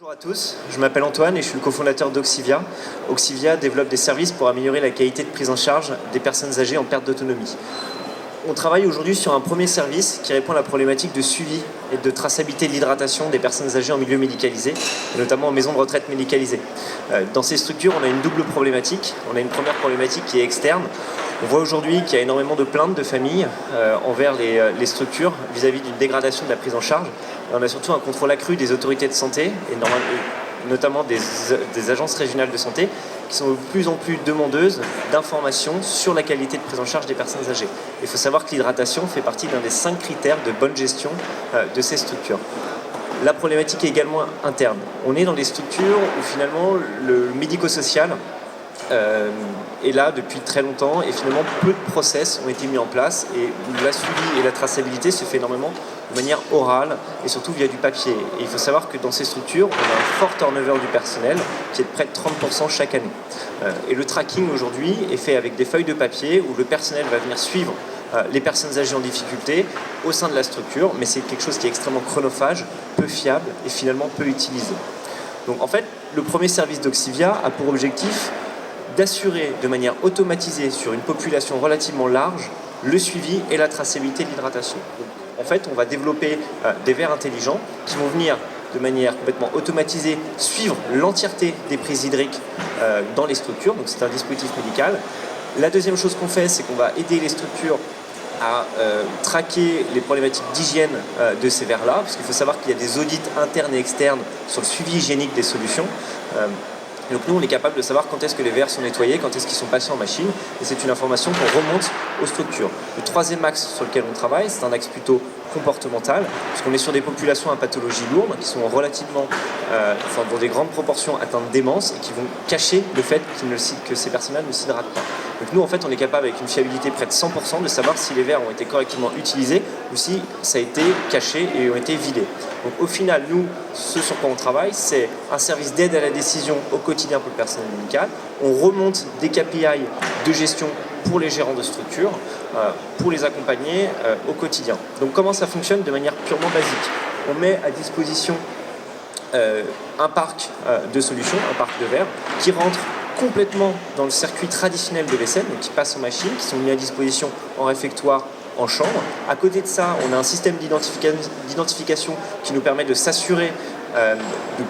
Bonjour à tous, je m'appelle Antoine et je suis le cofondateur d'Oxivia. Oxivia développe des services pour améliorer la qualité de prise en charge des personnes âgées en perte d'autonomie. On travaille aujourd'hui sur un premier service qui répond à la problématique de suivi et de traçabilité de l'hydratation des personnes âgées en milieu médicalisé, et notamment en maison de retraite médicalisée. Dans ces structures, on a une double problématique. On a une première problématique qui est externe. On voit aujourd'hui qu'il y a énormément de plaintes de familles envers les structures vis-à-vis d'une dégradation de la prise en charge. Et on a surtout un contrôle accru des autorités de santé, et notamment des agences régionales de santé, qui sont de plus en plus demandeuses d'informations sur la qualité de prise en charge des personnes âgées. Il faut savoir que l'hydratation fait partie d'un des 5 critères de bonne gestion de ces structures. La problématique est également interne. On est dans des structures où finalement le médico-social est là depuis très longtemps et finalement peu de process ont été mis en place et où la suivi et la traçabilité se fait énormément de manière orale et surtout via du papier. Et il faut savoir que dans ces structures, on a un fort turnover du personnel qui est de près de 30% chaque année. Et le tracking aujourd'hui est fait avec des feuilles de papier où le personnel va venir suivre les personnes âgées en difficulté au sein de la structure, mais c'est quelque chose qui est extrêmement chronophage, peu fiable et finalement peu utilisé. Donc en fait, le premier service d'Oxivia a pour objectif d'assurer de manière automatisée sur une population relativement large le suivi et la traçabilité de l'hydratation. En fait, on va développer des verres intelligents qui vont venir de manière complètement automatisée suivre l'entièreté des prises hydriques dans les structures, donc c'est un dispositif médical. La deuxième chose qu'on fait, c'est qu'on va aider les structures à traquer les problématiques d'hygiène de ces verres-là, parce qu'il faut savoir qu'il y a des audits internes et externes sur le suivi hygiénique des solutions. Donc nous, on est capable de savoir quand est-ce que les verres sont nettoyés, quand est-ce qu'ils sont passés en machine, et c'est une information qu'on remonte aux structures. Le troisième axe sur lequel on travaille, c'est un axe plutôt comportemental, parce qu'on est sur des populations à pathologie lourde, qui sont relativement, dans des grandes proportions atteintes de démence, et qui vont cacher le fait que ces personnes-là ne s'hydratent pas. Donc nous, en fait, on est capable, avec une fiabilité près de 100%, de savoir si les verres ont été correctement utilisés, ou si ça a été caché et ont été vidés. Donc au final, nous, ce sur quoi on travaille, c'est un service d'aide à la décision au quotidien pour le personnel médical. On remonte des KPI de gestion pour les gérants de structure, pour les accompagner au quotidien. Donc comment ça fonctionne de manière purement basique? On met à disposition un parc de solutions, un parc de verres, qui rentre complètement dans le circuit traditionnel de vaisselle, donc qui passe aux machines, qui sont mis à disposition en réfectoire, en chambre. À côté de ça, on a un système d'identification qui nous permet de s'assurer de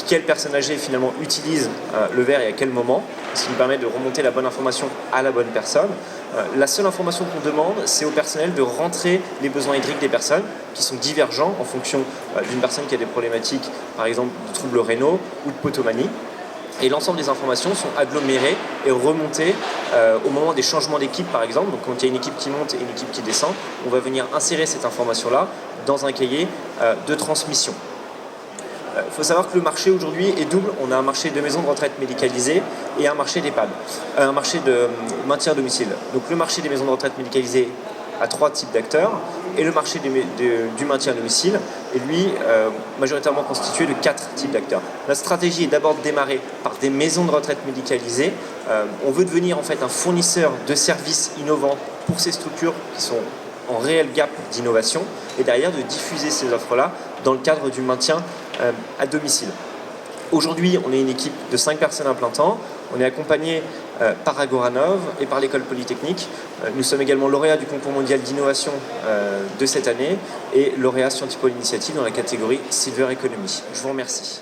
quelle personne âgée finalement utilise le verre et à quel moment, ce qui nous permet de remonter la bonne information à la bonne personne. La seule information qu'on demande, c'est au personnel de rentrer les besoins hydriques des personnes qui sont divergents en fonction d'une personne qui a des problématiques, par exemple de troubles rénaux ou de potomanie. Et l'ensemble des informations sont agglomérées et remontées au moment des changements d'équipe, par exemple. Donc quand il y a une équipe qui monte et une équipe qui descend, on va venir insérer cette information-là dans un cahier de transmission. Il faut savoir que le marché aujourd'hui est double. On a un marché de maisons de retraite médicalisées et un marché d'EHPAD, un marché de maintien à domicile. Donc le marché des maisons de retraite médicalisées a 3 types d'acteurs et le marché du maintien à domicile est lui majoritairement constitué de 4 types d'acteurs. Notre stratégie est d'abord de démarrer par des maisons de retraite médicalisées. On veut devenir en fait un fournisseur de services innovants pour ces structures qui sont en réel gap d'innovation et derrière de diffuser ces offres-là dans le cadre du maintien à domicile. Aujourd'hui, on est une équipe de 5 personnes à plein temps. On est accompagné par Agoranov et par l'école polytechnique. Nous sommes également lauréats du concours mondial d'innovation de cette année et lauréats Scientipol Initiative dans la catégorie Silver Economy. Je vous remercie.